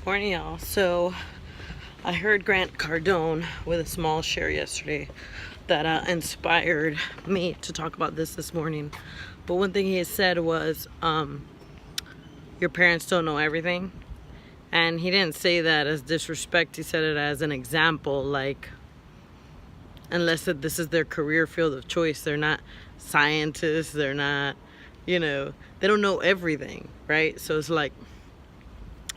Morning, y'all. So I heard Grant Cardone with a small share yesterday that inspired me to talk about this morning. But one thing he said was, your parents don't know everything. And he didn't say that as disrespect. He said it as an example, like, unless this is their career field of choice, they're not scientists, they're not, they don't know everything, right? So it's like,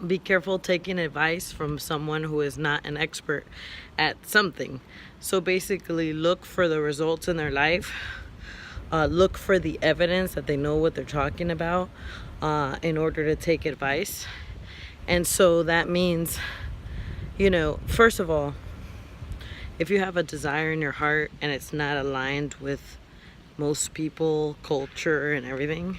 be careful taking advice from someone who is not an expert at something. So basically, look for the results in their life. Look for the evidence that they know what they're talking about in order to take advice. And so that means, first of all, if you have a desire in your heart and it's not aligned with most people, culture, and everything,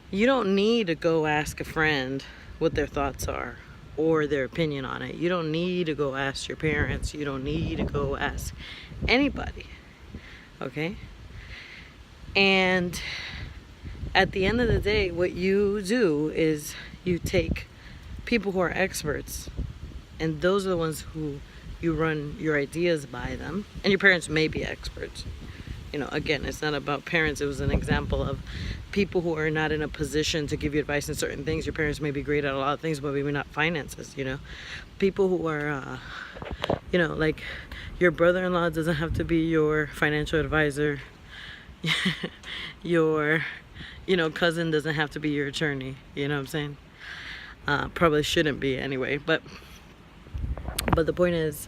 you don't need to go ask a friend what their thoughts are or their opinion on it. You don't need to go ask your parents. You don't need to go ask anybody. Okay? And at the end of the day, what you do is you take people who are experts, and those are the ones who you run your ideas by them. And your parents may be experts. Again, it's not about parents. It was an example of people who are not in a position to give you advice in certain things. Your parents may be great at a lot of things, but maybe not finances, People who are, like your brother-in-law doesn't have to be your financial advisor. Your, cousin doesn't have to be your attorney. You know what I'm saying? Probably shouldn't be anyway. But the point is,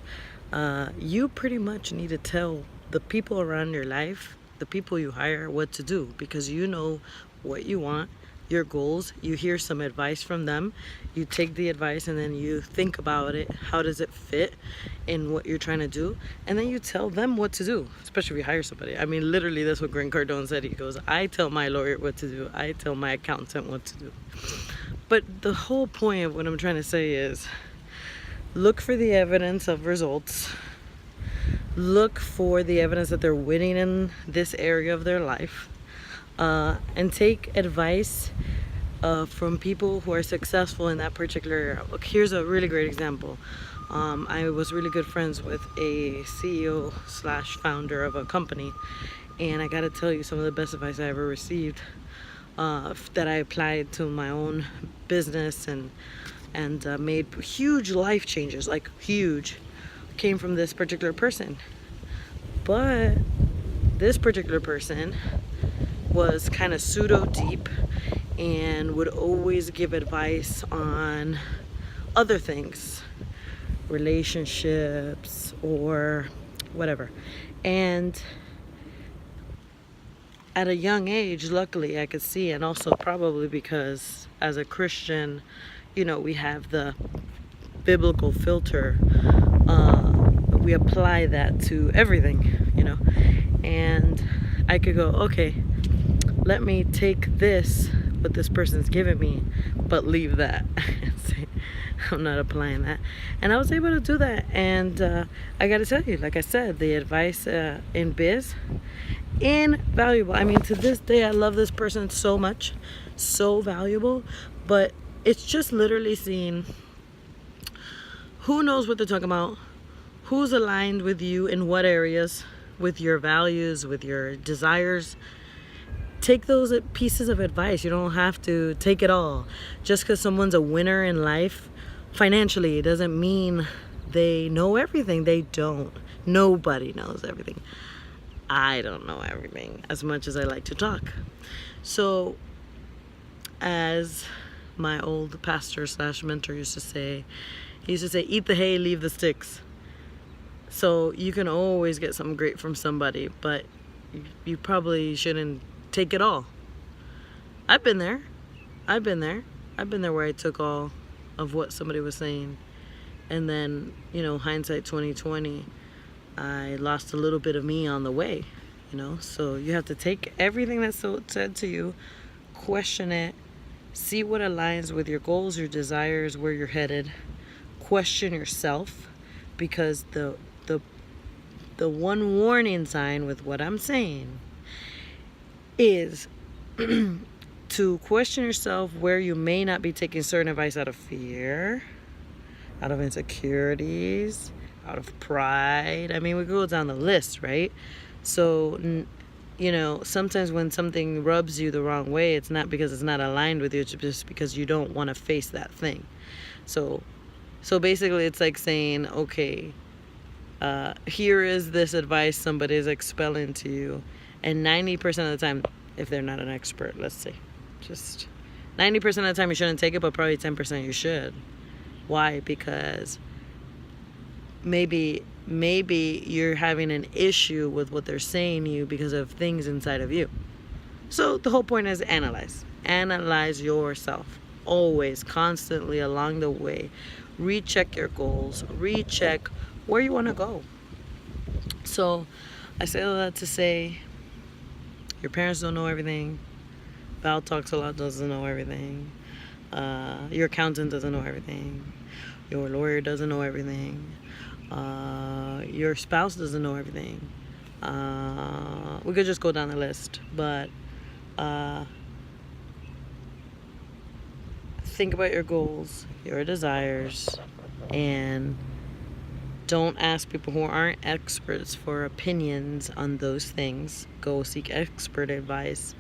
you pretty much need to tell the people around your life, the people you hire, what to do, because you know what you want, your goals. You hear some advice from them, you take the advice, and then you think about it. How does it fit in what you're trying to do? And then you tell them what to do, especially if you hire somebody. I mean, literally, that's what Grant Cardone said. He goes, I tell my lawyer what to do, I tell my accountant what to do. But the whole point of what I'm trying to say is, look for the evidence of results. Look for the evidence that they're winning in this area of their life, and take advice from people who are successful in that particular area. Look, here's a really great example. I was really good friends with a CEO / founder of a company, and I gotta tell you, some of the best advice I ever received that I applied to my own business and made huge life changes, like huge, came from this particular person. But this particular person was kind of pseudo deep and would always give advice on other things, relationships or whatever. And at a young age, luckily, I could see, and also probably because as a Christian, we have the biblical filter. We apply that to everything, and I could go, okay, let me take this, what this person's given me, but leave that. I'm not applying that. And I was able to do that. And I got to tell you, like I said, the advice in biz, invaluable. I mean, to this day, I love this person so much, so valuable. But it's just literally seeing who knows what they're talking about, who's aligned with you in what areas, with your values, with your desires. Take those pieces of advice. You don't have to take it all. Just because someone's a winner in life financially, it doesn't mean they know everything. They don't. Nobody knows everything. I don't know everything as much as I like to talk. So, as my old pastor / mentor used to say, he used to say, eat the hay, leave the sticks. So you can always get something great from somebody, but you probably shouldn't take it all. I've been there where I took all of what somebody was saying, and then, hindsight 2020, I lost a little bit of me on the way, so you have to take everything that's said to you, question it, see what aligns with your goals, your desires, where you're headed. Question yourself, because the one warning sign with what I'm saying is to question yourself where you may not be taking certain advice out of fear, out of insecurities, out of pride. I mean, we go down the list, right? So, you know, sometimes when something rubs you the wrong way, it's not because it's not aligned with you, it's just because you don't want to face that thing. So basically it's like saying, okay, here is this advice somebody is expelling to you, and 90% of the time, if they're not an expert, let's say, just 90% of the time you shouldn't take it, but probably 10% you should. Why? Because maybe you're having an issue with what they're saying to you because of things inside of you. So the whole point is analyze yourself, always, constantly, along the way. Recheck your goals, recheck where you want to go. So I say all that to say, your parents don't know everything. Val Talks a Lot doesn't know everything. Your accountant doesn't know everything. Your lawyer doesn't know everything. Your spouse doesn't know everything. We could just go down the list, but think about your goals, your desires, and don't ask people who aren't experts for opinions on those things. Go seek expert advice.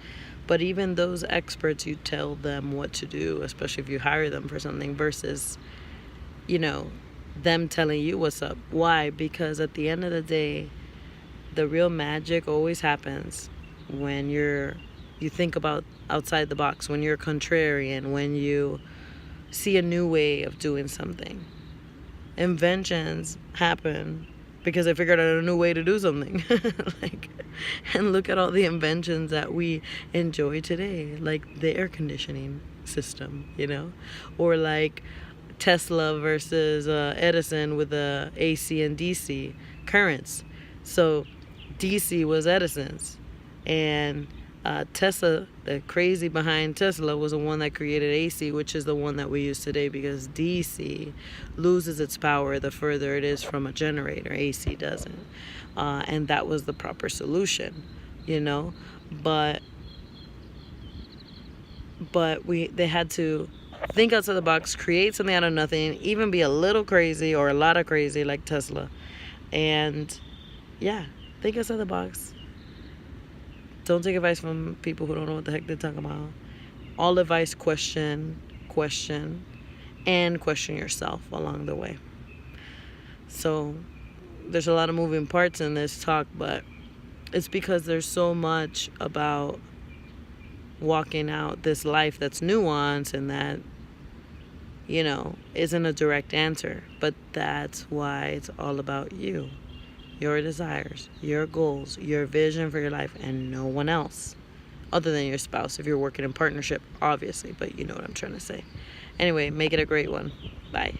But even those experts, you tell them what to do, especially if you hire them for something, versus, you know, them telling you what's up. Why? Because at the end of the day, the real magic always happens when you think about outside the box, when you're contrarian, when you see a new way of doing something. Inventions happen because I figured out a new way to do something. And look at all the inventions that we enjoy today, like the air conditioning system, you know, or like Tesla versus Edison with the AC and DC currents. So DC was Edison's, and Tesla, the crazy behind Tesla, was the one that created AC, which is the one that we use today, because DC loses its power the further it is from a generator. AC doesn't. And that was the proper solution, you know. But they had to think outside the box, create something out of nothing, even be a little crazy or a lot of crazy like Tesla. And yeah, think outside the box. Don't take advice from people who don't know what the heck they're talking about. All advice, question, and question yourself along the way. So there's a lot of moving parts in this talk, but it's because there's so much about walking out this life that's nuanced and that, you know, isn't a direct answer. But that's why it's all about you, your desires, your goals, your vision for your life, and no one else other than your spouse if you're working in partnership, obviously, but you know what I'm trying to say. Anyway, make it a great one. Bye.